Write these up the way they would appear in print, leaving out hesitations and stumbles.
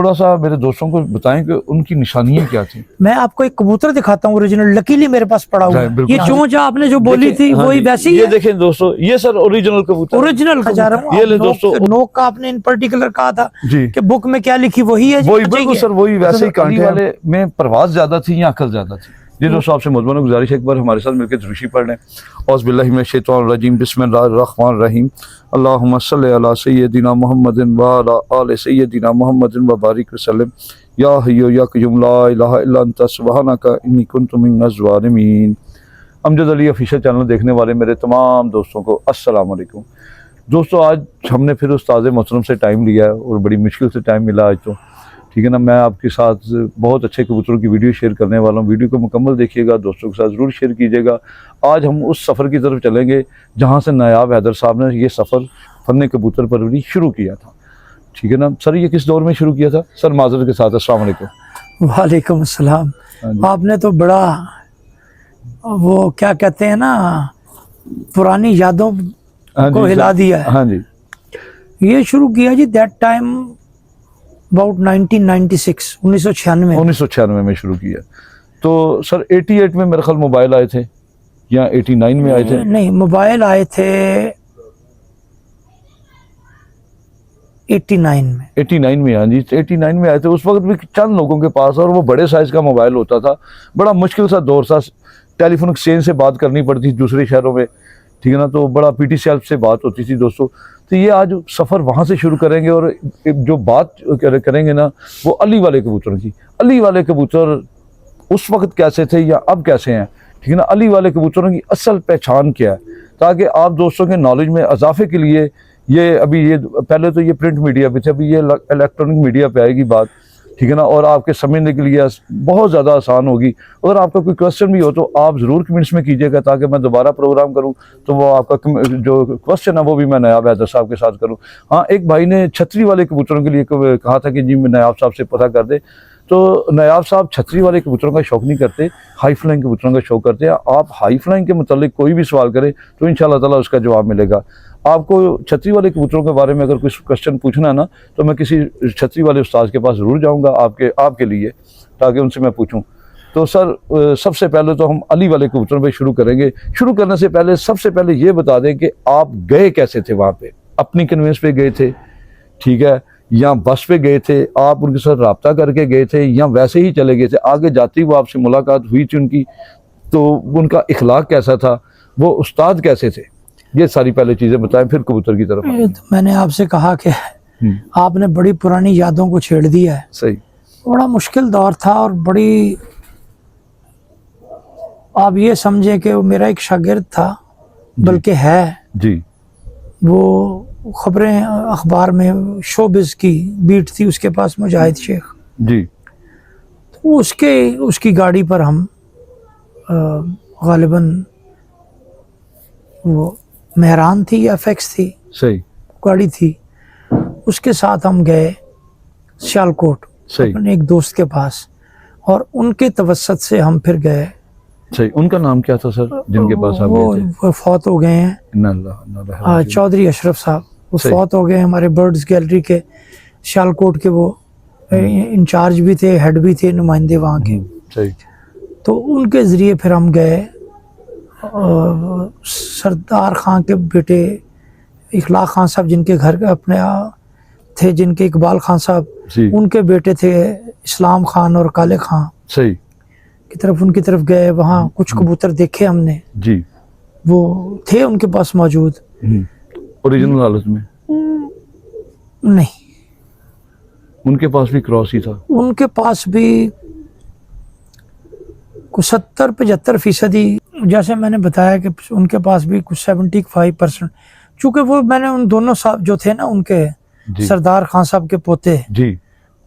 थोड़ा सा मेरे दोस्तों को बताएं कि उनकी निशानियां क्या थी। मैं आपको एक कबूतर दिखाता हूँ ओरिजिनल, लकीली मेरे पास पड़ा हुआ है। ये चोंच आपने जो बोली थी वही वैसी ये है। देखें दोस्तों, ये सर ओरिजिनल कबूतर, ओरिजिनल जा रहा हूँ। ये ले दोस्तों, नोक का आपने इन पर्टिकुलर कहा था जी कि बुक में क्या लिखी वही है, वही बिल्कुल सर, वही वैसे ही कांटे वाले में परवाज ज्यादा थी या अकल ज्यादा थी। जी दोस्तों, आपसे मुझमें गुजारिश है एक बार हमारे साथ मिलकर दुरूशी पढ़ लें। औज़ बिल्लाहि मिनश शैतानिर रजीम, बिस्मिल्लाहिर रहमानिर रहीम। अल्लाहुम्मा सल्लि अला सय्यदिना मुहम्मदिन व अला आलि सय्यदिना मुहम्मदिन व बारिक वसल्लम। या हय्यु या क़य्यूम ला इलाहा इल्ला अंता सुब्हानका इन्नी कुन्तु मिनज़ ज़ालिमीन। अमजद अली ऑफिशियल चैनल देखने वाले मेरे तमाम दोस्तों को अस्सलाम वालेकुम। दोस्तों, आज हमने फिर उस्ताद मोहतरम से टाइम लिया है और बड़ी मुश्किल से टाइम मिला आज, तो ठीक है ना। मैं आपके साथ बहुत अच्छे कबूतरों की वीडियो शेयर करने वाला हूँ। वीडियो को मुकम्मल देखिएगा, दोस्तों के साथ ज़रूर शेयर कीजिएगा। आज हम उस सफ़र की तरफ चलेंगे जहाँ से नायाब हैदर साहब ने ये सफ़र फ़न कबूतर परवरी शुरू किया था, ठीक है ना। सर ये किस दौर में शुरू किया था सर? माज़रत के साथ अस्सलाम वालेकुम। वालेकुम अस्सलाम। आपने तो बड़ा वो क्या कहते हैं ना, पुरानी यादों को हिला दिया है। हाँ जी, ये शुरू किया जी दैट टाइम अबाउट 1996, 1996 में शुरू किया। तो सर 88 में मेरे ख्याल मोबाइल आए थे या 89 में आए थे? नहीं, मोबाइल आए थे 89 में। 89 में, हाँ जी 89 में आए थे। उस वक्त भी चंद लोगों के पास, और वो बड़े साइज का मोबाइल होता था। बड़ा मुश्किल सा दौर था, टेलीफोन एक्सचेंज से बात करनी पड़ती थी दूसरे शहरों में, ठीक है ना। तो बड़ा PTCL से बात होती थी दोस्तों। तो ये आज सफ़र वहाँ से शुरू करेंगे और जो बात करेंगे ना वो अली वाले कबूतरों की। अली वाले कबूतर उस वक्त कैसे थे या अब कैसे हैं, ठीक है ना। अली वाले कबूतरों की असल पहचान क्या है, ताकि आप दोस्तों के नॉलेज में इजाफे के लिए ये अभी ये पहले तो ये प्रिंट मीडिया पे थे, अभी ये इलेक्ट्रॉनिक मीडिया पे आएगी बात, ठीक है ना। और आपके समझने के लिए बहुत ज़्यादा आसान होगी। अगर आपका कोई क्वेश्चन भी हो तो आप ज़रूर कमेंट्स में कीजिएगा, ताकि मैं दोबारा प्रोग्राम करूं तो वो आपका जो क्वेश्चन है वो भी मैं नायाब हैदर साहब के साथ करूं। हाँ, एक भाई ने छतरी वाले कबूतरों के लिए कहा था कि जी मैं नायाब साहब से पता कर दे। तो नायाब साहब छतरी वाले कबूतरों का शौक़ नहीं करते, हाई फ्लाइंग कबूतरों का शौक़ करते हैं। आप हाई फ्लाइंग के मतलब कोई भी सवाल करें तो इंशाअल्लाह ताला उसका जवाब मिलेगा। आपको छतरी वाले कबूतरों के बारे में अगर कुछ क्वेश्चन पूछना है ना, तो मैं किसी छतरी वाले उस्ताद के पास ज़रूर जाऊंगा आपके लिए, ताकि उनसे मैं पूछूं। तो सर सबसे पहले तो हम अली वाले कबूतरों पे शुरू करेंगे। शुरू करने से पहले सबसे पहले ये बता दें कि आप गए कैसे थे वहाँ पे? अपनी कन्वेंस पे गए थे, ठीक है, या बस पे गए थे, आप उनके साथ रब्ता करके गए थे, या वैसे ही चले गए थे? आगे जाती वो आपसे मुलाकात हुई थी उनकी, तो उनका इखलाक कैसा था, वो उस्ताद कैसे थे? ये सारी पहले चीजें बताएं, फिर कबूतर की तरफ। तो मैंने आपसे कहा कि आपने बड़ी पुरानी यादों को छेड़ दिया है। सही, बड़ा मुश्किल दौर था और बड़ी, आप ये समझे कि वो मेरा एक शागिर्द था, बल्कि है जी। वो खबरें अखबार में शोबिज़ की बीट थी, उसके पास मुजाहिद शेख जी। तो उसकी गाड़ी पर हम गालिबन वो मेहरान थी या FX थी, सही गाड़ी थी, उसके साथ हम गए सियालकोट अपने एक दोस्त के पास, और उनके तवस्सुत से हम फिर गए। सही, उनका नाम क्या था सर जिनके पास आप गए थे? वो फौत हो गए हैं, चौधरी अशरफ साहब। वो फौत हो गए, हमारे बर्ड्स गैलरी के सियालकोट के वो इंचार्ज भी थे, हेड भी थे, नुमाइंदे वहाँ के। सही। तो उनके ज़रिए फिर हम गए सरदार खां के बेटे इखलाक खान साहब, जिनके घर अपने थे, जिनके इकबाल खान साहब, उनके बेटे थे इस्लाम खान और काले खां, सही की तरफ, उनकी तरफ गए। वहाँ कुछ कबूतर देखे हमने जी, वो थे उनके पास मौजूद। ओरिजिनल हालत में नहीं, उनके पास भी क्रॉस ही था। उनके पास भी 70-75%, जैसे मैंने बताया कि उनके पास भी कुछ 75%, चूँकि वो मैंने उन दोनों साहब जो थे ना, उनके सरदार खान साहब के पोते जी,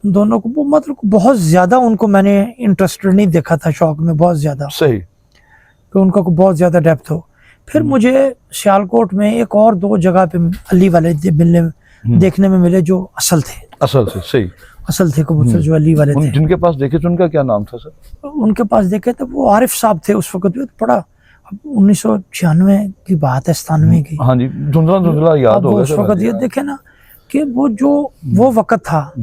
दोनों को वो मतलब बहुत ज़्यादा उनको मैंने इंटरेस्टेड नहीं देखा था, शौक में बहुत ज़्यादा, सही, तो उनका को बहुत ज़्यादा डेप्थ हो। फिर मुझे सियालकोट में एक और 2 जगह पे अली वाले देखने में मिले जो असल थे, सही असल थे कबूतर जो अली वाले थे। जिनके पास देखे थे उनका क्या नाम था सर? उनके पास देखे तो वो आरिफ साहब थे उस वक्त भी, बड़ा 1996 की बात है, 97 की। हाँ जी, धुंधला याद होगा उस वक्त। ये देखे ना कि वो जो वो वक्त था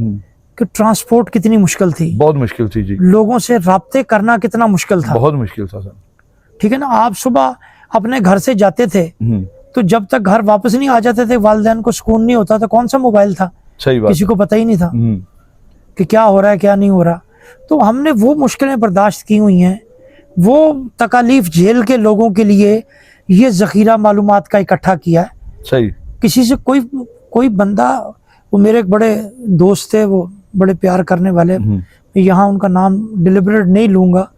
कि ट्रांसपोर्ट कितनी मुश्किल थी, बहुत मुश्किल थी जी, लोगों से राब्ते करना कितना मुश्किल था, बहुत मुश्किल था सर। ठीक है ना। आप सुबह अपने घर से जाते थे तो जब तक घर वापस नहीं आ जाते थे वालिदैन को सुकून नहीं होता था। कौन सा मोबाइल था, सही बात, किसी को पता ही नहीं था कि क्या हो रहा है क्या नहीं हो रहा। तो हमने वो मुश्किलें बर्दाश्त की हुई हैं, वो तकालीफ झेल के लोगों के लिए ये जखीरा मालूमात का इकट्ठा किया है। सही, किसी से कोई बंदा, वो मेरे एक बड़े दोस्त थे, वो बड़े प्यार करने वाले, मैं यहाँ उनका नाम डिलिबरेट नहीं लूँगा,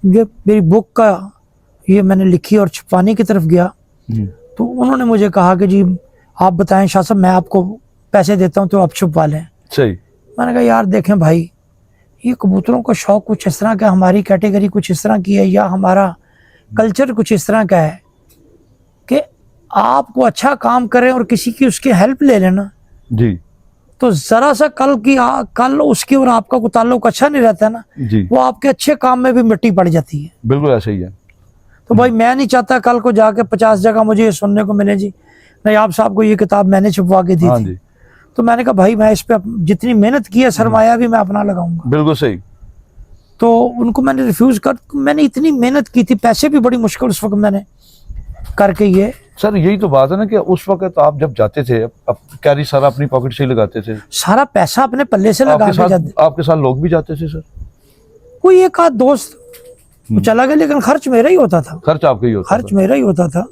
ये मेरी बुक का ये मैंने लिखी और छुपाने की तरफ गया तो उन्होंने मुझे कहा कि जी आप बताएं शाह साहब, मैं आपको पैसे देता हूँ तो आप छुपा लें। सही, मैंने कहा यार देखें भाई, ये कबूतरों का शौक कुछ इस तरह का, हमारी कैटेगरी कुछ इस तरह की है, या हमारा कल्चर कुछ इस तरह का है कि आपको अच्छा काम करें और किसी की उसकी हेल्प ले लेना जी तो जरा सा कल उसकी और आपका कोई ताल्लुक अच्छा नहीं रहता ना जी, वो आपके अच्छे काम में भी मिट्टी पड़ जाती है। बिल्कुल ऐसा ही है। तो भाई मैं नहीं चाहता कल को जाके 50 जगह मुझे ये सुनने को मिले जी नहीं आप साहब को ये किताब मैंने छुपवा के दी हाँ थी। जी, तो मैंने कहा भाई मैं इस पे जितनी मेहनत की है सरमाया भी मैं अपना लगाऊंगा। बिल्कुल सही। तो उनको मैंने रिफ्यूज कर, मैंने इतनी मेहनत की थी, पैसे भी बड़ी मुश्किल उस वक्त मैंने करके ये। सर यही तो बात है ना कि उस वक्त आप जब जाते थे अब कैरी सारा अपनी पॉकेट से ही लगाते थे, सारा पैसा अपने पल्ले से लगा के जाते। आपके साथ लोग भी जाते थे सर? कोई एक आध दोस्त वो चला गया लेकिन खर्च मेरा ही होता था, खर्च आपका ही होता खर्च मेरा ही होता था।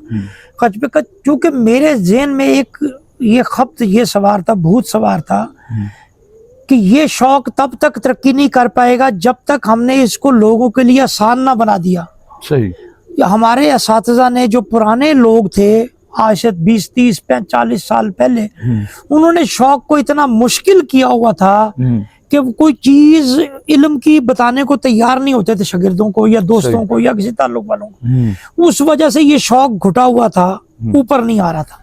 खर्च पे क्योंकि मेरे ज़हन में एक ये खप्त ये सवार था, भूत सवार था कि ये शौक तब तक तरक्की नहीं कर पाएगा जब तक हमने इसको लोगों के लिए आसान ना बना दिया। सही, हमारे असातिज़ा ने, जो पुराने लोग थे आज से 20, 30, 40 साल पहले, उन्होंने शौक को इतना मुश्किल किया हुआ था कि वो कोई चीज इल्म की बताने को तैयार नहीं होते थे शागिर्दों को या दोस्तों को या किसी ताल्लुक वालों को। उस वजह से ये शौक घुटा हुआ था, ऊपर नहीं आ रहा था।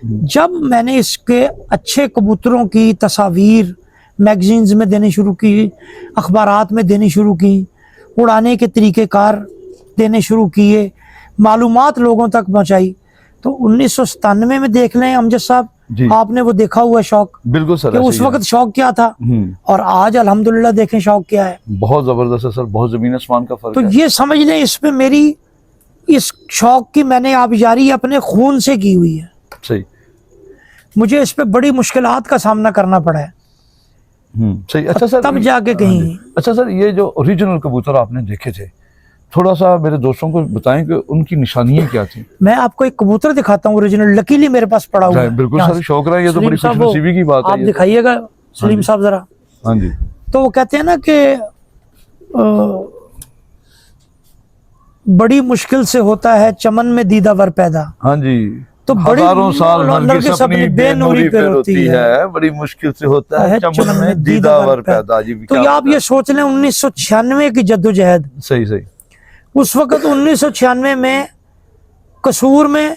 जब मैंने इसके अच्छे कबूतरों की तस्वीर मैगजीन्स में देनी शुरू की, अखबारात में देनी शुरू की, उड़ाने के तरीक़ेकार देने शुरू किए, मालूमात लोगों तक पहुंचाई, तो 1997 में देख लें अमजद साहब, आपने वो देखा हुआ शौक, बिल्कुल सर, कि उस वक्त शौक क्या था और आज अल्हम्दुलिल्लाह देखें शौक क्या है। बहुत जबरदस्त है सर, बहुत जमीन आसमान का फर्क तो है। ये समझ लें इस पे मेरी इस शौक की मैंने आबिजारी अपने खून से की हुई है। सही, मुझे इस पे बड़ी मुश्किलात का सामना करना पड़ा है। सही। अच्छा सर, तब जाके कहीं। अच्छा सर, ये जो ओरिजिनल कबूतर आपने देखे थे, थोड़ा सा मेरे दोस्तों को बताएं कि उनकी निशानियां क्या थी। मैं आपको एक कबूतर दिखाता हूँ ओरिजिनल, लकीली मेरे पास पड़ा हुआ है। बिल्कुल सर, शौक रहा है, ये तो बड़ी खुशनसीबी की बात है। आप दिखाइएगा सलीम साहब जरा। हाँ जी। तो वो कहते हैं ना कि बड़ी मुश्किल से होता है चमन में दीदावर पैदा। हाँ जी। तो हजारों साल नरगिस अपनी बेनूरी पे रोती है, बड़ी मुश्किल से होता है चमन में दीदावर पैदा। जी, तो आप ये सोच लें 1996 की जद्दोजहद। सही सही। उस वक्त 1996 में कसूर में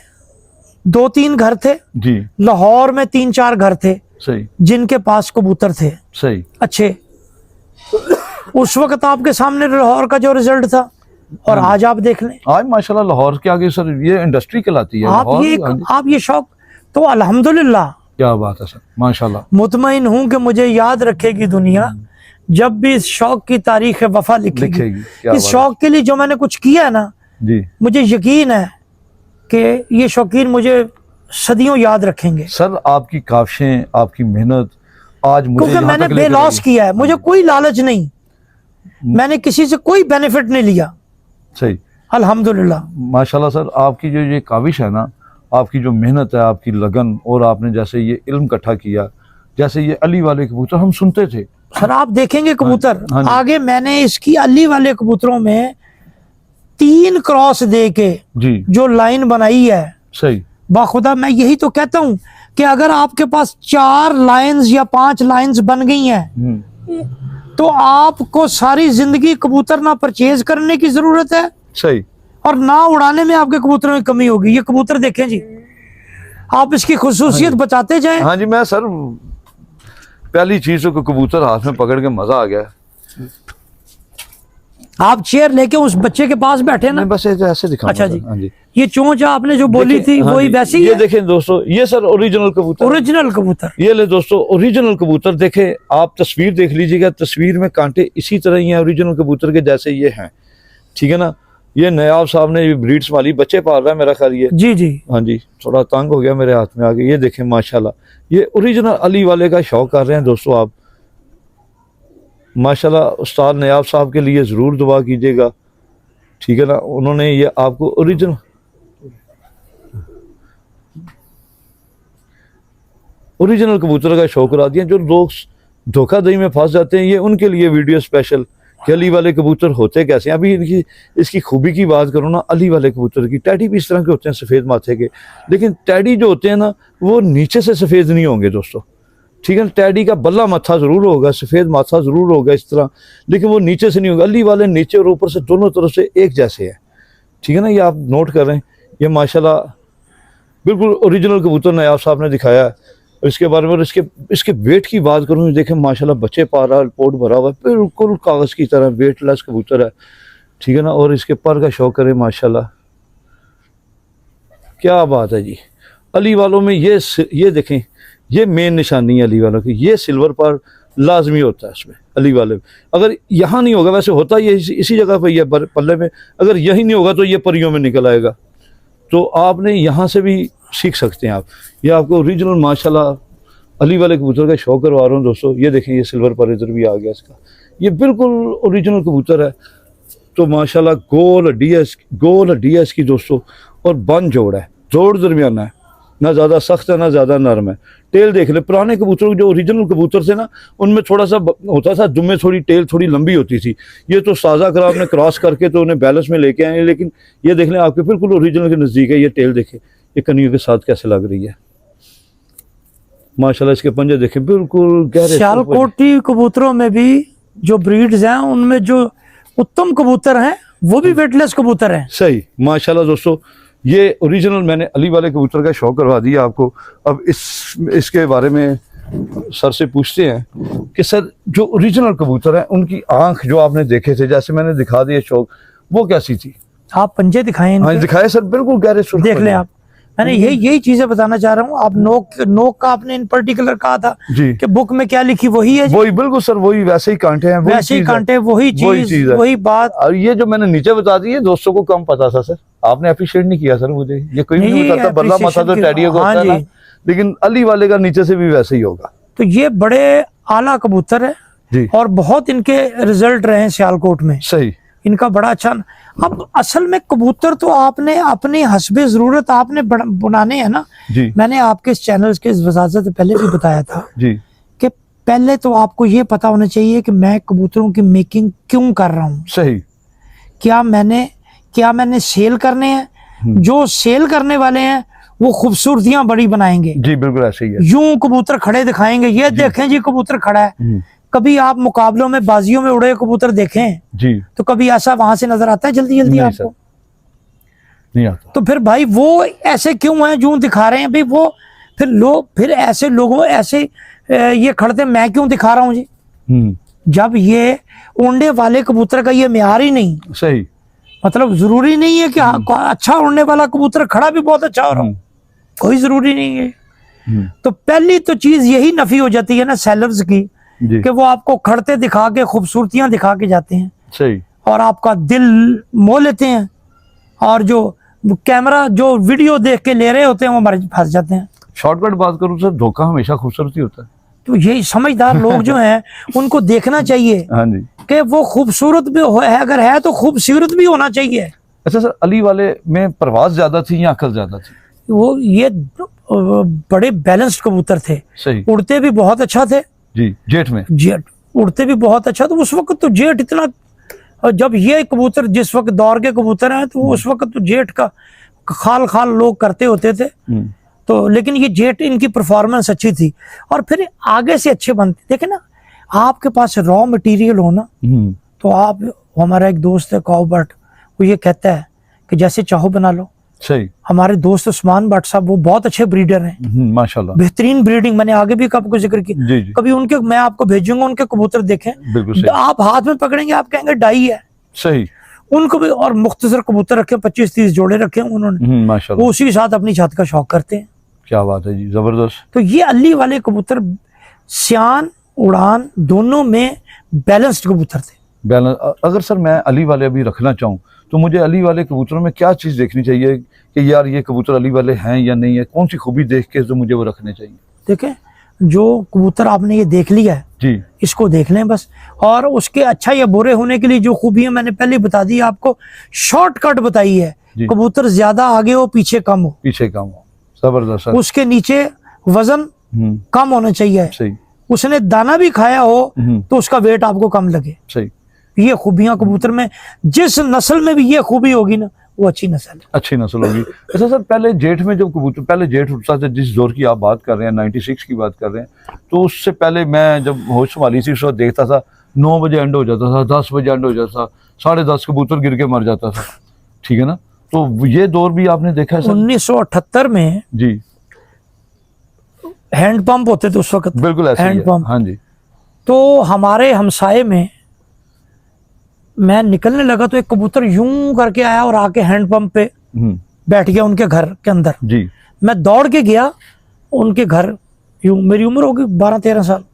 2-3 घर थे जी, लाहौर में 3-4 घर थे सही, जिनके पास कबूतर थे सही, अच्छे। उस वक्त आपके सामने लाहौर का जो रिजल्ट था और आज आप देख लें, आज माशाल्लाह लाहौर के आगे सर ये इंडस्ट्री कहलाती है। आप ये शौक तो अल्हम्दुलिल्लाह, क्या बात है सर, माशाल्लाह। मुतमईन हूँ कि मुझे याद रखेगी दुनिया जब भी इस शौक की तारीख वफा लिखेगी। इस शौक के लिए जो मैंने कुछ किया है ना जी, मुझे यकीन है कि ये शौकीन मुझे सदियों याद रखेंगे। सर आपकी काविशें, आपकी मेहनत आज मुझे, क्योंकि मैंने बेलॉस किया है, मुझे कोई लालच नहीं, मैंने किसी से कोई बेनिफिट नहीं लिया। सही, अल्हम्दुलिल्लाह। माशाल्लाह सर, आपकी जो ये काविश है ना, आपकी जो मेहनत है, आपकी लगन, और आपने जैसे ये इल्म इकट्ठा किया, जैसे ये अली वाले कबूतर हम सुनते थे सर, आप देखेंगे कबूतर हाँ आगे मैंने इसकी अली वाले कबूतरों में 3 क्रॉस दे के जी जो लाइन बनाई है, सही, बाखुदा मैं यही तो कहता हूँ कि अगर आपके पास 4 लाइंस या 5 लाइंस बन गई हैं तो आपको सारी जिंदगी कबूतर ना परचेज करने की जरूरत है, सही, और ना उड़ाने में आपके कबूतरों की कमी होगी। ये कबूतर देखें जी, आप इसकी खुसूसियत बताते जाएं। हाँ जी, मैं सर पहली चीज को कबूतर हाथ में पकड़ के मजा आ गया। आप चेयर लेके उस बच्चे के पास बैठे ना, मैं बस ऐसे दिखाऊंगा। अच्छा जी, हाँ जी, ये चोंच आपने जो बोली थी हाँ वही जी, वैसी ही ये है? देखें दोस्तों, ये सर ओरिजिनल कबूतर, ओरिजिनल कबूतर। ये ले दोस्तों ओरिजिनल कबूतर। देखें आप तस्वीर देख लीजिएगा, तस्वीर में कांटे इसी तरह ही हैं ओरिजिनल कबूतर के जैसे ये हैं, ठीक है ना। ये नयाब साहब ने ब्रीड्स वाली बच्चे पाल रहा है मेरा ख्याल ये। जी जी, हाँ जी, थोड़ा तंग हो गया मेरे हाथ में आगे। ये देखें माशाल्लाह, ये ओरिजिनल अली वाले का शौक कर रहे हैं दोस्तों आप। माशाल्लाह उस्ताद नयाब साहब के लिए ज़रूर दुआ कीजिएगा, ठीक है ना। उन्होंने ये आपको ओरिजिनल कबूतर का शौक करा दिया। जो लोग धोखाधड़ी में फंस जाते हैं, ये उनके लिए वीडियो स्पेशल कि अली वाले कबूतर होते कैसे हैं। अभी इसकी खूबी की बात करूँ ना, अली वाले कबूतर की, टैडी भी इस तरह के होते हैं सफ़ेद माथे के, लेकिन टैडी जो होते हैं ना वो नीचे से सफ़ेद नहीं होंगे दोस्तों, ठीक है। टैडी का बल्ला माथा ज़रूर होगा, सफ़ेद माथा ज़रूर होगा इस तरह, लेकिन वो नीचे से नहीं होगा। अली वाले नीचे और ऊपर से दोनों तरफ से एक जैसे हैं, ठीक है ना। ये आप नोट कर रहे हैं, ये माशाल्लाह बिल्कुल ओरिजिनल कबूतर नयाब साहब ने दिखाया है। इसके बारे में और इसके वेट की बात करूँ, देखें माशाल्लाह बच्चे पा रहा है, पोर्ट भरा हुआ है, बिल्कुल कागज़ की तरह वेटलेस कबूतर है, ठीक है ना। और इसके पर का शौक करें माशाल्लाह, क्या बात है जी। अली वालों में ये देखें, ये मेन निशानी है अली वालों की, ये सिल्वर पर लाजमी होता है इसमें अली वाले में। अगर यहाँ नहीं होगा, वैसे होता ये इसी जगह पर यह पल्ले में, अगर यही नहीं होगा तो ये परियों में निकल आएगा। तो आपने यहाँ से भी सीख सकते हैं आप। ये आपको ओरिजिनल माशाल्लाह अली वाले कबूतर का शौक करवा रहा हूँ दोस्तों। ये देखें, ये सिल्वर पर इधर भी आ गया इसका, ये बिल्कुल ओरिजिनल कबूतर है। तो माशाल्लाह गोल हड्डी है इसकी दोस्तों, और बन जोड़ है, जोड़ दरमियाना है, ना ज़्यादा सख्त है ना ज़्यादा नरम है। टेल देख ले, पुराने कबूतरों जो ओरिजिनल कबूतर थे ना, उनमें थोड़ा सा होता था दुम में, थोड़ी टेल थोड़ी लंबी होती थी। ये तो साजा करार ने क्रॉस करके तो उन्हें बैलेंस में लेके आए हैं, लेकिन ये देख लें आपके बिल्कुल ओरिजिनल के नज़दीक है। ये टेल देखें, ये कनियों के साथ कैसे लग रही है माशाल्लाह। इसके पंजे देखें बिल्कुल गहरे। सियालकोटी कबूतरों में भी जो ब्रीड्स हैं उनमें जो उत्तम कबूतर हैं वो भी वेटलेस कबूतर हैं। सही माशाल्लाह दोस्तों, ये ओरिजिनल मैंने अली वाले कबूतर का शौक करवा दिया आपको। अब इसके बारे में सर से पूछते हैं कि सर जो ओरिजिनल कबूतर हैं उनकी आंख जो आपने देखे थे, जैसे मैंने दिखा दिया शौक, वो कैसी थी? आप पंजे दिखाएं, हाँ दिखाए सर, बिल्कुल गहरे सुर्ख देख लें आप। मैंने यही चीजें बताना चाह रहा हूँ। आप नोक का आपने इन पर्टिकुलर कहा था जी कि बुक में क्या लिखी वही है जी? वही बिल्कुल सर, वही वैसे ही कांटे हैं, वैसे ही कांटे, वही चीज वही बात। और ये जो मैंने नीचे बता दी है दोस्तों को कम पता था सर, आपने अप्रिशिएट नहीं किया सर मुझे। ये कोई नहीं बताता, बल्ला माथा तो टैडी को होता है ना, लेकिन अली वाले का नीचे से भी वैसे ही होगा। तो ये बड़े आला कबूतर है जी, और बहुत इनके रिजल्ट रहे हैं सियालकोट में। सही, इनका बड़ा अच्छा। अब असल में कबूतर तो आपने अपनी हस्बे जरूरत आपने बनाने हैं ना जी। मैंने आपके इस चैनल के वजाजत पहले भी बताया था जी कि पहले तो आपको ये पता होना चाहिए कि मैं कबूतरों की मेकिंग क्यों कर रहा हूँ। सही, क्या मैंने सेल करने हैं? जो सेल करने वाले हैं वो खूबसूरतियां बड़ी बनाएंगे जी, बिल्कुल ऐसे ही है। यूं कबूतर खड़े दिखाएंगे, ये देखें जी कबूतर खड़ा है। कभी आप मुकाबलों में बाजियों में उड़े कबूतर देखें जी, तो कभी ऐसा वहां से नजर आता है जल्दी आपको? नहीं आता। तो फिर भाई वो ऐसे क्यों हैं जो दिखा रहे हैं भाई? वो फिर ऐसे लोगों ऐसे ये खड़ते मैं क्यों दिखा रहा हूँ जी? जब ये उड़ने वाले कबूतर का ये म्यार ही नहीं। सही, मतलब जरूरी नहीं है कि अच्छा उड़ने वाला कबूतर खड़ा भी बहुत अच्छा हो रहा हो, कोई जरूरी नहीं है। तो पहली तो चीज यही नफी हो जाती है ना सेलर्स की कि वो आपको खड़ते दिखा के खूबसूरतियां दिखा के जाते हैं। सही, और आपका दिल मोह लेते हैं, और जो कैमरा जो वीडियो देख के ले रहे होते हैं वो मर फंस जाते हैं। शॉर्टकट बात करूं सर, धोखा हमेशा खूबसूरती होता है। तो यही समझदार लोग जो हैं उनको देखना चाहिए हाँ जी, कि वो खूबसूरत भी है, अगर है तो खूबसूरत भी होना चाहिए। अच्छा सर, अली वाले में परवाज ज्यादा थी या अकल ज्यादा थी? वो ये बड़े बैलेंस्ड कबूतर थे। सही, उड़ते भी बहुत अच्छा थे जी, जेट में जेट उड़ते भी बहुत अच्छा। तो उस वक्त तो जेट इतना, जब ये कबूतर जिस वक्त दौर के कबूतर हैं तो उस वक्त तो जेट का खाल खाल लोग करते होते थे। तो लेकिन ये जेट इनकी परफॉर्मेंस अच्छी थी और फिर आगे से अच्छे बनते। देखे ना, आपके पास रॉ मटेरियल हो ना, तो आप, हमारा एक दोस्त है कॉबर्ट, वो ये कहता है कि जैसे चाहो बना लो। सही, हमारे दोस्त उस्मान भट्ट साहब वो बहुत अच्छे ब्रीडर हैं, माशाल्लाह, बेहतरीन ब्रीडिंग। मैंने आगे भी आपको जिक्र किया, जी जी, कभी उनके मैं आपको भेजूंगा, उनके कबूतर देखें, बिल्कुल सही, आप हाथ में पकड़ेंगे आप कहेंगे डाई है। सही। उनको भी, और मुख्तसर कबूतर रखे 25-30 जोड़े रखे उन्होंने, माशाल्लाह। वो उसी के साथ अपनी छत का शौक करते हैं। क्या बात है जी, जबरदस्त। तो ये अली वाले कबूतर सियान उड़ान दोनों में बैलेंस्ड कबूतर थे। बैलेंस। अगर सर मैं अली वाले अभी रखना चाहूँ तो मुझे अली वाले कबूतरों में क्या चीज़ देखनी चाहिए कि यार ये कबूतर अली वाले हैं या नहीं है, कौन सी खूबी देख के जो मुझे वो रखने चाहिए? देखें, जो कबूतर आपने ये देख लिया है जी, इसको देख लें बस। और उसके अच्छा या बुरे होने के लिए जो खूबियां मैंने पहले बता दी आपको, शॉर्टकट बताई है। जी। कबूतर ज्यादा आगे हो पीछे कम हो, पीछे कम हो, जबरदस्त सर। उसके नीचे वजन कम होना चाहिए, सही। उसने दाना भी खाया हो तो उसका वेट आपको कम लगे। सही। ये खूबियां कबूतर में, जिस नस्ल में भी ये खूबी होगी ना वो अच्छी नस्ल है। अच्छी नस्ल होगी। अच्छा सर, पहले जेठ में जब कबूतर, पहले जेठ उठता था, जिस दौर की आप बात कर रहे हैं 96 की बात कर रहे हैं, तो उससे पहले मैं जब होश संभाली थी उस वक्त देखता था 9 बजे एंड हो जाता था, 10 बजे एंड हो जाता था, 10:30 कबूतर गिर के मर जाता था। ठीक है ना, तो ये दौर भी आपने देखा है सर? 1978 में जी हैंड पंप होते थे उस वक्त, बिल्कुल ऐसे ही हैंड है। पंप। हाँ जी। तो हमारे हमसाए में मैं निकलने लगा तो एक कबूतर यूं करके आया और आके हैंड पंप पे बैठ गया उनके घर के अंदर। जी। मैं दौड़ के गया उनके घर, यूं मेरी उम्र होगी 12-13 साल।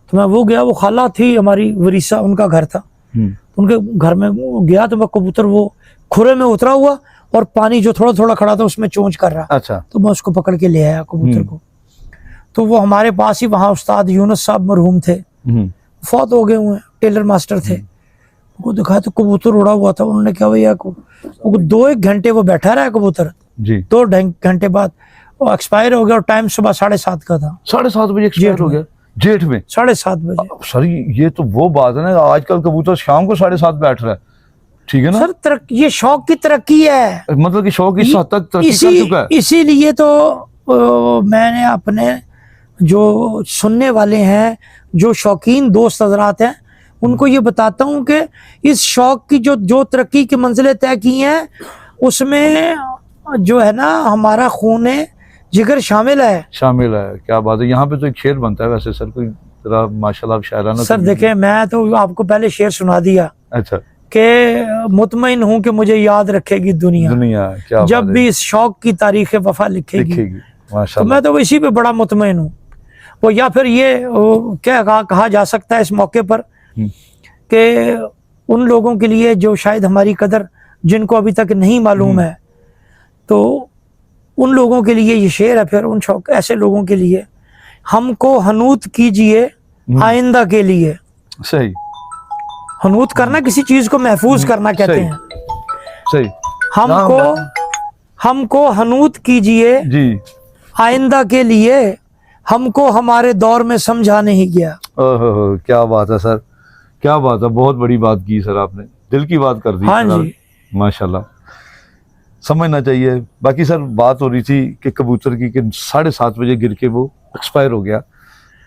तो मैं वो गया, वो खाला थी हमारी वरीसा, उनका घर था, उनके घर में गया तो मैं कबूतर वो खुरे में उतरा हुआ और पानी जो थोड़ा थोड़ा खड़ा था उसमें चोंच कर रहा। अच्छा। तो मैं उसको पकड़ के ले आया कबूतर को। तो वो हमारे पास ही वहाँ उस्ताद यूनुस साहब मरहूम थे, फौत हो गए हुए, टेलर मास्टर थे। उनको दिखाया तो कबूतर उड़ा हुआ था। उन्होंने क्या भैया को 2-1 घंटे वो बैठा रहा कबूतर जी। 2 घंटे बाद वो एक्सपायर हो गया और टाइम सुबह 7:30 का था। 7:30 बजे एक्सपायर हो गया जेठ में? 7:30 बजे। सर ये तो वो बात है ना, आजकल कबूतर शाम को 7:30 बैठ रहा है। ठीक है ना सर, ये शौक की तरक्की है, मतलब कि शौक इस हद तक तरक्की कर चुका है। इसीलिए तो मैंने अपने जो सुनने वाले हैं, जो शौकीन दोस्त हजरात हैं, उनको ये बताता हूँ कि इस शौक की जो तरक्की की मंजिलें तय की हैं उसमें जो है ना हमारा खून जिगर शामिल है। शामिल है। क्या बात है। यहाँ पे तो एक शेर बनता है वैसे सर, कोई जरा माशाल्लाह आप शायराना। सर देखें, मैं तो आपको पहले शेर सुना दिया। अच्छा। कि मुतमईन हूँ कि मुझे याद रखेगी दुनिया क्या जब भी इस शौक की तारीख वफा लिखेगी। तो माशाल्लाह। मैं तो इसी पे बड़ा मुतमईन हूँ। वो या फिर ये क्या कहा जा सकता है इस मौके पर कि उन लोगों के लिए जो शायद हमारी कदर जिनको अभी तक नहीं मालूम है, तो उन लोगों के लिए ये शेर है। फिर उन शौक ऐसे लोगों के लिए, हमको हनूत कीजिए आइंदा के लिए। सही। हनूत करना किसी चीज को महफूज करना कहते हैं। सही। हमको हनूत कीजिए जी आइंदा के लिए, हमको हमारे दौर में समझा नहीं गया। ओहो, क्या बात है सर, क्या बात है। बहुत बड़ी बात की सर आपने, दिल की बात कर दी। हाँ जी, माशाल्लाह। समझना चाहिए। बाकी सर बात हो रही थी कि कबूतर की कि 7:30 बजे गिर के वो एक्सपायर हो गया।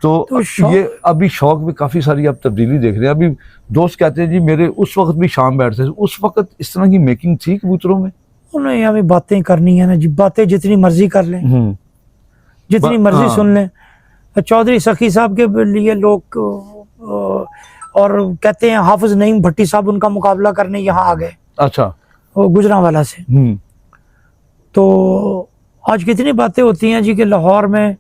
तो ये अभी शौक में काफ़ी सारी आप तब्दीली देख रहे हैं। अभी दोस्त कहते हैं जी मेरे उस वक्त भी शाम बैठते थे, उस वक्त इस तरह की मेकिंग थी कबूतरों में? उन्हें हमें बातें करनी है ना जी, बातें जितनी मर्जी कर लें, जितनी मर्जी सुन लें। चौधरी सखी साहब के लिए लोग और कहते हैं हाफिज नईम भट्टी साहब उनका मुकाबला करने यहाँ आ गए। अच्छा। वो गुजरांवाला से। तो आज कितनी बातें होती हैं जी कि लाहौर में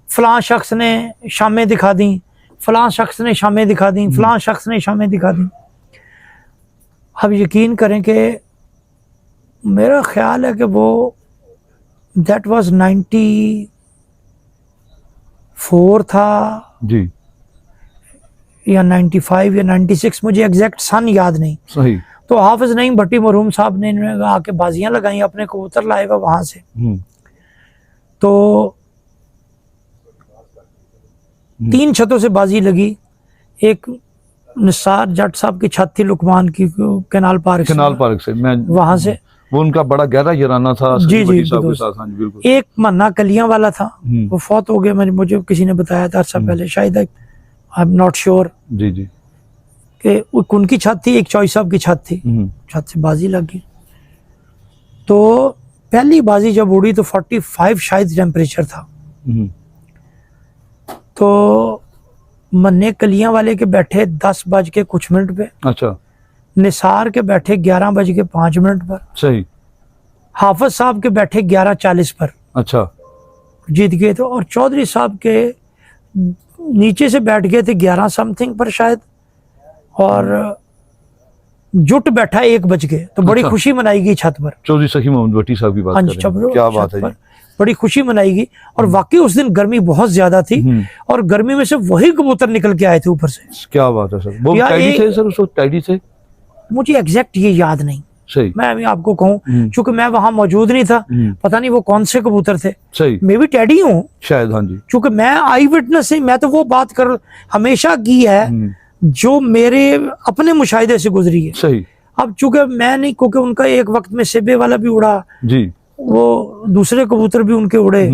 फलां शख्स ने शामें दिखा दी, फलां शख्स ने शामें दिखा दी, फलां शख्स ने शामें दिखा दी। अब यकीन करें कि मेरा ख्याल है कि वो दैट वाज 94 था जी, या 95 या 96, मुझे एग्जैक्ट सन याद नहीं। सही। तो हाफिज नईम भट्टी मरहूम साहब ने आके बाजियां लगाई, अपने कबूतर लाए हुए वहां से। तो 3 छतों से बाजी लगी। एक निसार जट साहब की छत थी लुकमान की, कैनाल पार्क से मैं वहां से, वो उनका बड़ा गहरा याराना था जी जी साहब के साथ। हाँ जी बिल्कुल। एक मन्ना कलियां वाला था, वो फौत हो गए, मुझे किसी ने बताया था अर्सा पहले, शायद आई एम नॉट श्योर जी जी कि उनकी छत थी, एक चौई साहब की छत थी। छत से बाजी लगी। तो पहली बाजी जब उड़ी तो 45 शायद टेम्परेचर था। तो मन्ने कलियां वाले के बैठे 10 बज के कुछ मिनट पे। अच्छा। निसार के बैठे 11:05 पर, सही। हाफिज साहब के बैठे 11:40 पर, अच्छा। जीत गए थे। और चौधरी साहब के नीचे से बैठ गए थे 11 समथिंग पर शायद, और जुट बैठा 1 बज गए। तो बड़ी अच्छा। खुशी मनाएगी छत पर। चौधरी सखी मोहम्मद भट्टी साहब की बात हाँ कर जी, रहे हैं। क्या बात है जी। बड़ी खुशी मनाएगी। और वाकई उस दिन गर्मी बहुत ज्यादा थी, और गर्मी में से वही कबूतर निकल के आए थे ऊपर से। क्या बात है सर। वो या टाइडी थे सर, उस वक्त टाइडी थे? मुझे एग्जैक्ट ये याद नहीं, सही। मैं अभी आपको कहूँ, क्योंकि मैं वहां मौजूद नहीं था, पता नहीं वो कौन से कबूतर थे। सही। मैं भी टैडी हूँ शायद, हाँ जी। क्योंकि मैं आई विटनेस नहीं, मैं तो वो बात कर हमेशा की है जो मेरे अपने मुशाहिदे से गुजरी है। सही। अब चूंकि मैं नहीं, क्योंकि उनका एक वक्त में सेबे वाला भी उड़ा जी, वो दूसरे कबूतर भी उनके उड़े,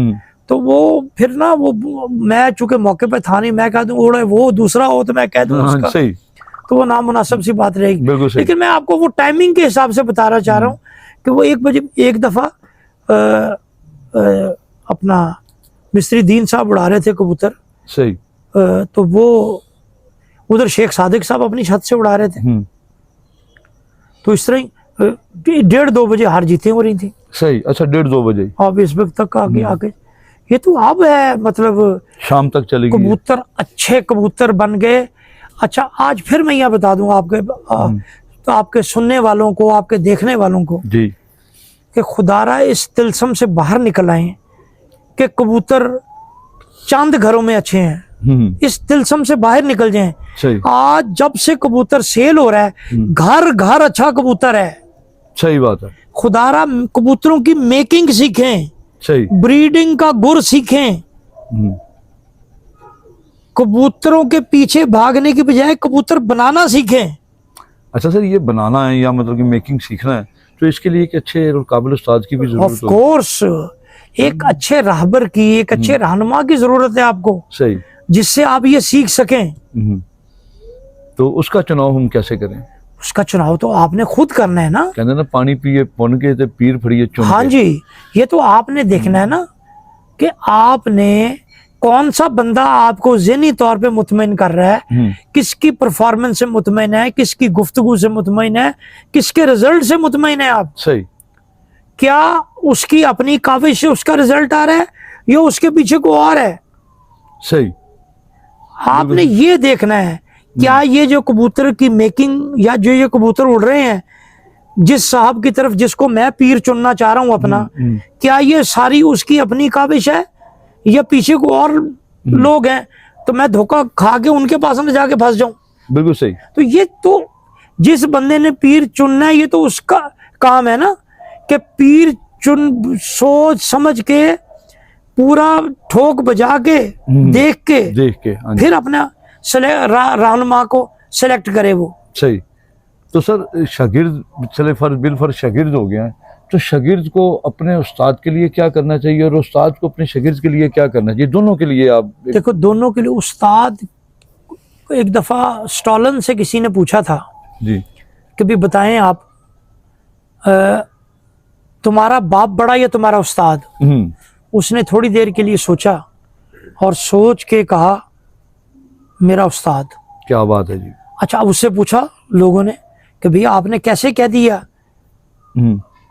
तो वो फिर ना वो मैं चूंकि मौके पे था नहीं, मैं कह दूं उड़े वो दूसरा हो तो मैं कह दूं हाँ, उसका, सही। तो वो नामुनासिब सी बात रहेगी। बिल्कुल सही। लेकिन मैं आपको वो टाइमिंग के हिसाब से बताना चाह रहा हूँ कि वो 1 बजे एक दफा अपना मिस्त्री दीन साहब उड़ा रहे थे कबूतर, सही। तो वो उधर शेख सादिक साहब अपनी छत से उड़ा रहे थे। तो इस तरह ही 1:30-2 बजे हार जीतें हो रही थी। सही। अच्छा, 1:30-2 बजे अब इस वक्त तक आगे ये तो अब है, मतलब शाम तक चलेगी। कबूतर अच्छे कबूतर बन गए। अच्छा, आज फिर मैं यह बता दूं आपके तो आपके सुनने वालों को, आपके देखने वालों को जी, कि खुदारा इस तिलस्म से बाहर निकल आए कि कबूतर चांद घरों में अच्छे हैं, इस तिलस्म से बाहर निकल जाएं। सही। आज जब से कबूतर सेल हो रहा है, घर घर अच्छा कबूतर है। सही बात है। खुदारा कबूतरों की मेकिंग सीखें, सही। ब्रीडिंग का गुर सीखें, कबूतरों के पीछे भागने की बजाय कबूतर बनाना सीखें। अच्छा सर, ये बनाना है या मतलब कि मेकिंग सीखना है, तो इसके लिए एक अच्छे और काबिल उस्ताद की भी ऑफ जरूरत है। कोर्स एक अच्छे रहबर की, एक अच्छे रहनुमा की जरूरत है आपको, सही, जिससे आप ये सीख सकें। तो उसका चुनाव हम कैसे करें? उसका चुनाव तो आपने खुद करना है ना। कहते ना, पानी पिए पुन के ते पीर फड़िए चुन के। हाँ जी, ये तो आपने देखना है ना कि आपने कौन सा बंदा आपको ज़हनी तौर पे मुतमईन कर रहा है, किसकी परफॉर्मेंस से मुतमईन है, किसकी गुफ्तगू से मुतमईन है, किसके रिजल्ट से मुतमईन है आप। सही। क्या उसकी अपनी काविश से उसका रिजल्ट आ रहा है या उसके पीछे को और है? सही। आपने ये देखना है, क्या ये जो कबूतर की मेकिंग या जो ये कबूतर उड़ रहे हैं जिस साहब की तरफ जिसको मैं पीर चुनना चाह रहा हूं अपना, क्या ये सारी उसकी अपनी काविश है या पीछे को और लोग हैं, तो मैं धोखा खा के उनके पास में जाके फंस जाऊं। बिल्कुल सही। तो ये तो जिस बंदे ने पीर चुनना है, ये तो उसका काम है ना कि पीर चुन सोच समझ के पूरा ठोक बजा के देख के फिर अपना रहनुमा को सेलेक्ट करे वो। सही। तो सर, शागिर्द चले बिलफर शागिर्द हो गया है, तो शागिर्द को अपने उस्ताद के लिए क्या करना चाहिए और उस्ताद को अपने शागिर्द के लिए क्या करना चाहिए? दोनों के लिए आप देखो, दोनों के लिए उस्ताद, एक दफा स्टॉलन से किसी ने पूछा था जी कि भी बताएं आप, तुम्हारा बाप बड़ा या तुम्हारा उस्ताद? उसने थोड़ी देर के लिए सोचा और सोच के कहा मेरा उस्ताद। क्या बात है जी। अच्छा, अब उससे पूछा लोगों ने कि भैया आपने कैसे कह दिया,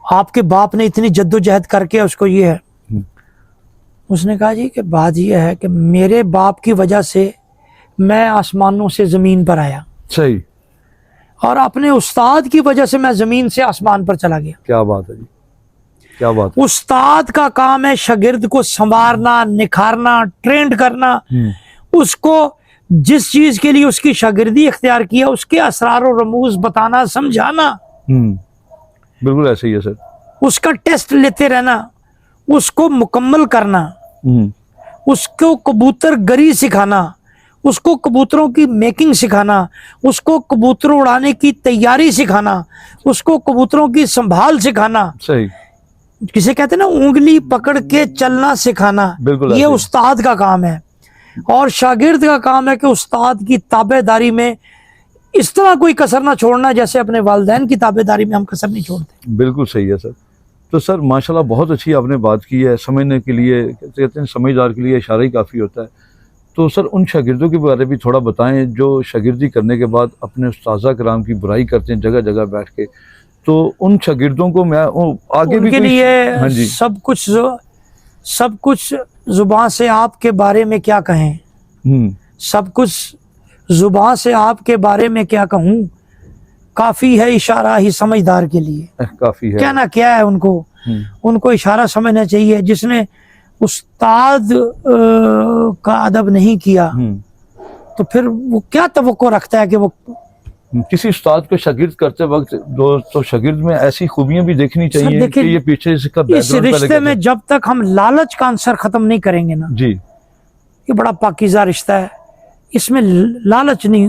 आपके बाप ने इतनी जद्दोजहद करके उसको ये है। उसने कहा जी कि बात ये है कि मेरे बाप की वजह से मैं आसमानों से जमीन पर आया। सही। और अपने उस्ताद की वजह से मैं जमीन से आसमान पर चला गया। क्या बात है जी, क्या बात है। उस्ताद का काम है शागिर्द को संवारना, निखारना, ट्रेंड करना, उसको जिस चीज के लिए उसकी शागिर्दी इख्तियार किया उसके असरार और रमूज बताना, समझाना। बिल्कुल ऐसे ही है सर। उसका टेस्ट लेते रहना, उसको मुकम्मल करना, उसको कबूतर गरी सिखाना, उसको कबूतरों की मेकिंग सिखाना, उसको कबूतर उड़ाने की तैयारी सिखाना, उसको कबूतरों की संभाल सिखाना। सही। किसे कहते हैं ना, उंगली पकड़ के चलना सिखाना। ये उस्ताद का काम है। और शागिर्द का काम है कि उस्ताद की ताबेदारी में इस तरह कोई कसर ना छोड़ना जैसे अपने वालिदैन की ताबेदारी में हम कसर नहीं छोड़ते। बिल्कुल सही है सर। तो सर माशाल्लाह बहुत अच्छी आपने बात की है। समझने के लिए कहते हैं समझदार के लिए इशारा ही काफ़ी होता है। तो सर उन शागिर्दों के बारे में भी थोड़ा बताएं जो शागिर्दी करने के बाद अपने उस्ताज़ा कराम की बुराई करते हैं जगह जगह बैठ के, तो उन शागिर्दों को मैं आगे भी उनके हाँ लिए जी सब कुछ जुबान से आपके बारे में क्या कहें, सब कुछ जुबान से आपके बारे में क्या कहूँ, काफी है इशारा ही समझदार के लिए। काफी है, कहना क्या है उनको, उनको इशारा समझना चाहिए। जिसने उस्ताद का अदब नहीं किया तो फिर वो क्या तवक्को रखता है कि वो किसी उस्ताद को शागिर्द करते वक्त तो शागिर्द में ऐसी खूबियां भी देखनी चाहिए कि ये पीछे इसका इस रिश्ते में जब तक हम लालच का आंसर खत्म नहीं करेंगे ना जी, ये बड़ा पाकीज़ा रिश्ता है, इसमें लालच नहीं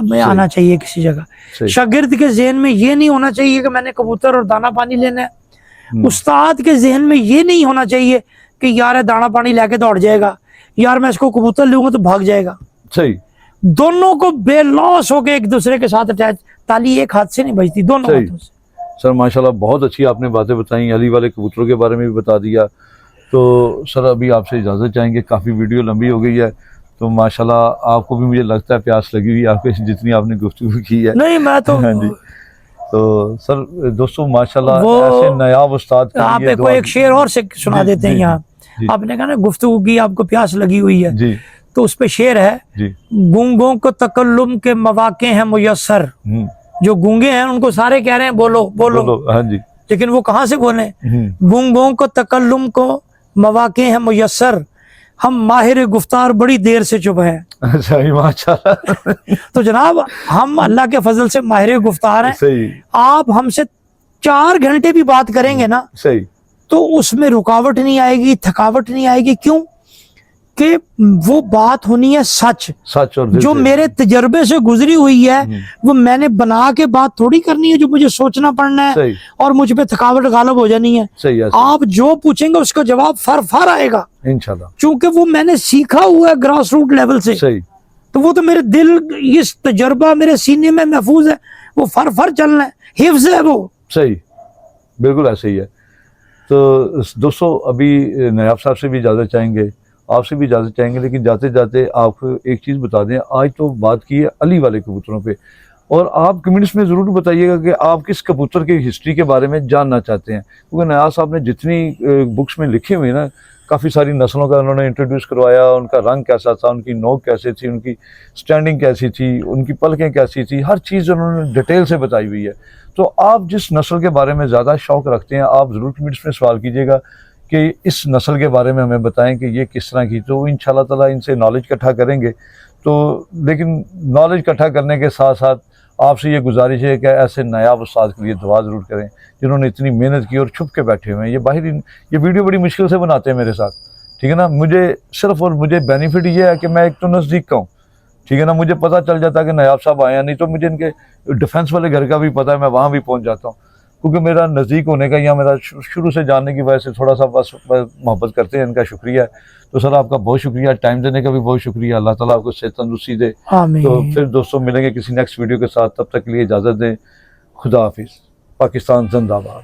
में आना चाहिए किसी जगह। शागिर्द के ज़हन में ये नहीं होना चाहिए कि मैंने कबूतर और दाना पानी लेना है। उस्ताद के ज़हन में ये नहीं होना चाहिए कि यार दाना पानी लेके दौड़ जाएगा, यार मैं इसको कबूतर लूंगा तो भाग जाएगा। सही, दोनों को बेलौस होके एक दूसरे के साथ अटैच, ताली एक हाथ से नहीं बजती, दोनों हाथों से। सर माशाल्लाह बहुत अच्छी आपने बातें बताई, अली वाले कबूतरों के बारे में भी बता दिया। तो सर अभी आपसे इजाज़त चाहेंगे, काफ़ी वीडियो लंबी हो गई है, तो माशाल्लाह आपको भी मुझे लगता है प्यास लगी हुई है आपके जितनी आपने गुफ्तगू की है। नहीं मैं तो हाँ जी, तो सर दोस्तों माशाल्लाह ऐसे नायाब उस्ताद के आप लिए को एक शेर और से सुना देते हैं यहाँ। आपने कहा ना गुफ्तगू की आपको प्यास लगी हुई है जी, तो उस पे शेर है, गूंगों को तकल्लुम के मौके हैं मुयस्सर। जो गूंगे हैं उनको सारे कह रहे हैं बोलो बोलो, हाँ जी, लेकिन वो कहाँ से बोले। गूंगों को तकल्लुम को मौके हैं मुयस्सर, हम माहिर गुफ्तार बड़ी देर से चुप है। अच्छा माशाल्लाह। तो जनाब हम अल्लाह के फजल से माहिर गुफ्तार हैं। सही, आप हमसे 4 घंटे भी बात करेंगे ना सही, तो उसमें रुकावट नहीं आएगी, थकावट नहीं आएगी। क्यों कि वो बात होनी है सच और जो मेरे तजर्बे से गुजरी हुई है, वो मैंने बना के बात थोड़ी करनी है जो मुझे सोचना पड़ना है और मुझ पे थकावट गालब हो जानी है। सही है, आप जो पूछेंगे उसका जवाब फर आएगा इंशाल्लाह, क्योंकि वो मैंने सीखा हुआ है ग्रास रूट लेवल से। सही, तो वो तो मेरे दिल, इस तजर्बा मेरे सीने में महफूज है, वो फर चलना है, हिफ्ज है वो। सही, बिल्कुल ऐसे ही है। तो दोस्तों अभी नायाब साहब से भी इजाज़त चाहेंगे, आपसे भी इजाज़त चाहेंगे, लेकिन जाते जाते आपको एक चीज़ बता दें। आज तो बात की है अली वाले कबूतरों पे, और आप कमेंट्स में ज़रूर बताइएगा कि आप किस कबूतर की हिस्ट्री के बारे में जानना चाहते हैं, क्योंकि नयाज साहब ने जितनी बुक्स में लिखे हुए ना, काफ़ी सारी नस्लों का उन्होंने इंट्रोड्यूस करवाया, उनका रंग कैसा था, उनकी नोक कैसे थी, उनकी स्टैंडिंग कैसी थी, उनकी पलकें कैसी थी, हर चीज़ उन्होंने डिटेल से बताई हुई है। तो आप जिस नस्ल के बारे में ज़्यादा शौक़ रखते हैं, आप ज़रूर कमेंट्स में सवाल कीजिएगा कि इस नस्ल के बारे में हमें बताएं कि ये किस तरह की, तो इंशाल्लाह ताला इनसे नॉलेज इकट्ठा करेंगे। तो लेकिन नॉलेज इकट्ठा करने के साथ साथ आपसे ये गुजारिश है कि ऐसे नायाब उस्ताद के लिए दुआ ज़रूर करें जिन्होंने इतनी मेहनत की और छुप के बैठे हुए हैं। ये वीडियो बड़ी मुश्किल से बनाते हैं मेरे साथ, ठीक है ना। मुझे सिर्फ और मुझे बेनिफिट ये है कि मैं एक तो नज़दीक का हूँ, ठीक है ना, मुझे पता चल जाता है कि नायाब साहब आए हैं, नहीं तो मुझे इनके डिफेंस वाले घर का भी पता है, मैं वहाँ भी पहुँच जाता हूँ, क्योंकि मेरा नज़दीक होने का या मेरा शुरू से जानने की वजह से थोड़ा सा बस मोहब्बत करते हैं, इनका शुक्रिया है। तो सर आपका बहुत शुक्रिया, टाइम देने का भी बहुत शुक्रिया, अल्लाह ताला आपको सेहत तंदुरुस्ती दे। तो फिर दोस्तों मिलेंगे किसी नेक्स्ट वीडियो के साथ, तब तक के लिए इजाज़त दें, खुदा हाफिज़, पाकिस्तान जिंदाबाद।